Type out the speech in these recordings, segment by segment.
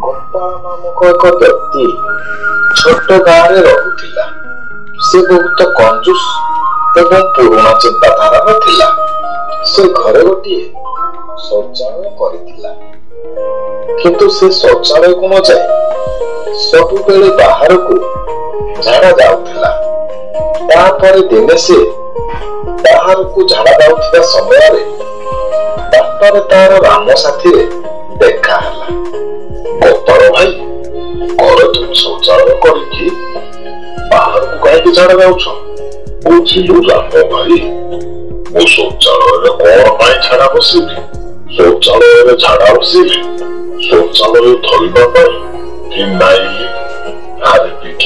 ଗୋପାଳ ନାମକ ଏକ ବ୍ୟକ୍ତି ଛୋଟ ଗାଁରେ ରହୁଥିଲା। ସେ ବହୁତ କଞ୍ଜୁସ ଏବଂ ପୁରୁଣା ଚିନ୍ତାଧାରାର ଥିଲା। ସେ ଘରେ ଗୋଟିଏ ଶୌଚାଳୟ କରିଥିଲା, କିନ୍ତୁ ସେ ଶୌଚାଳୟକୁ ନ ଯାଇ ସବୁବେଳେ ବାହାରକୁ ଝାଡ଼ା ଯାଉଥିଲା। ତାପରେ ଦିନେ ସେ ବାହାରକୁ ଝାଡ଼ା ଯାଉଥିବା ସମୟରେ ବାଟରେ ତାର ରାମ ସାଥିରେ ଦେଖା ହେଲା। ଗୋପାଳ ଭାଇ, ଘରେ ତୁମେ ଶୌଚାଳୟ କରିକି ବାହାରକୁ କାହିଁକି ଝାଡ଼ା ଯାଉଛ? ବୁଝିଲୁ ରାମ ଭାଇ, ମୁଁ ଶୌଚାଳୟରେ କଣ ପାଇଁ ଝାଡ଼ା ବସିବି? ଶୌଚାଳୟରେ ଝାଡ଼ା ବସିବି ଶୌଚାଳୟ ଧରିବା ପାଇଁ ଫିନାଇଲ, ହାରପିକ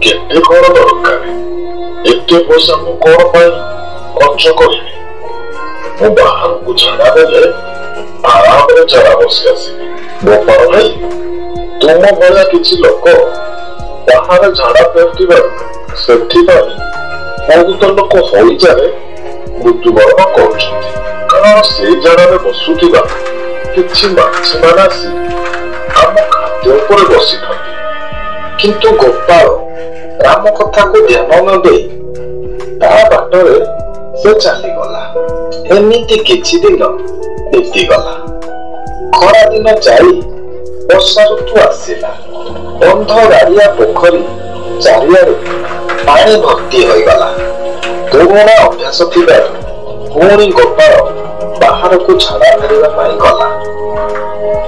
କେତେ କଣ ଦରକାର? ଏତେ ପଇସା ମୁଁ କଣ ପାଇଁ ଖର୍ଚ୍ଚ କରିବି? ମୁଁ ବାହାରକୁ ଝାଡ଼ା ଦେଲେ ଆରାମରେ ଝାଡ଼ା ବସି ଆସିବି। ଗୋପାଳ ଭାଇ, ତୁମ ଭଳିଆ କିଛି ଲୋକ ବାହାରେ ଝାଡ଼ା ଫେରୁଥିବାରୁ ସେଥିପାଇଁ ବହୁତ ଲୋକ ହଇଜାରେ ମୃତ୍ୟୁବରଣ କରୁଛନ୍ତି। କାରଣ ସେଇ ଝାଡ଼ାରେ ବସୁଥିବା କିଛି ମାଛିମାନେ ଆସି ଆମ ଖାଦ୍ୟ ଉପରେ ବସିଥାନ୍ତି। କିନ୍ତୁ ଗୋପାଳ ରାମ କଥାକୁ ଧ୍ୟାନ ନ ଦେଇ ତା ବାଟରେ ସେ ଚାଲିଗଲା। ଏମିତି କିଛି ଦିନ ବିତିଗଲା। ଖରା ଦିନ ଯାଇ ବର୍ଷା ଋତୁ ଆସିଲା। ବନ୍ଧ, ଗାଡ଼ିଆ, ପୋଖରୀ ଚାରିଆଡେ ପାଣି ଭର୍ତ୍ତି ହୋଇଗଲା। ପୁରୁଣା ଅଭ୍ୟାସ ଥିବାରୁ ପୁଣି ଗୋପାଳ ବାହାରକୁ ଝାଡ଼ା ଫେରିବା ପାଇଁ ଗଲା।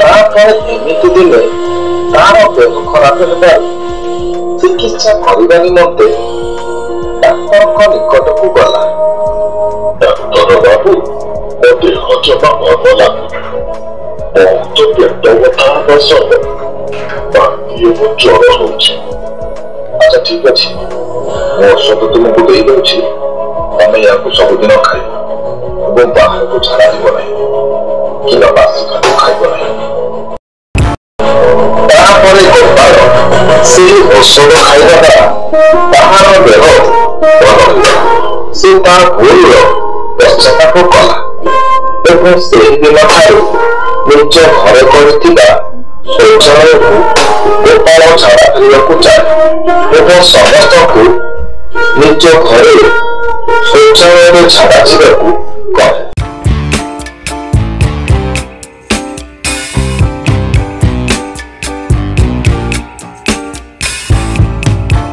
ତାପରେ ଏମିତି ଦିନେ ତାର ଦେହ ଖରାପ ହେବାରୁ ଚିକିତ୍ସା କରିବା ନିମନ୍ତେ ଡାକ୍ତରଙ୍କ ନିକଟକୁ ଗଲା। ଡାକ୍ତର ବାବୁ, ମୋ ଦେହ ଜମା ଭଲ ଲାଗୁନି। ବହୁତ ପେଟ ବଥା ହେବା ସହ ବାନ୍ତି ଏବଂ ଜ୍ୱର ହଉଛି। ଆଚ୍ଛା, ଠିକ ଅଛି, ମୁଁ ଔଷଧ ତୁମକୁ ଦେଇଦେଉଛି। ତମେ ଏହାକୁ ସବୁଦିନ ଖାଇବ ଏବଂ ବାହାରକୁ ଝାଡ଼ା ଯିବ ନାହିଁ କିମ୍ବା ବାସି ଖାଦ୍ୟ ଖାଇବ ନାହିଁ। ତାପରେ ଗୋପାଳ ସେହି ଔଷଧ ଖାଇବା ଦ୍ୱାରା ତାହାର ଦେହ ଭଲ ହେଲା। ସେ ତା ଭୁଲର ପଶ୍ଚାତାପ କଲା ଏବଂ ସେହିଦିନ ଠାରୁ ନିଜ ଘରେ କରିଥିବା ଶୌଚାଳୟକୁ ଗୋପାଳ ଝାଡ଼ା ଫେରିବାକୁ ଚାହେଁ ଏବଂ ସମସ୍ତଙ୍କୁ ନିଜ ଘରେ ଶୌଚାଳୟରେ ଝାଡ଼ା ଯିବାକୁ କହେ।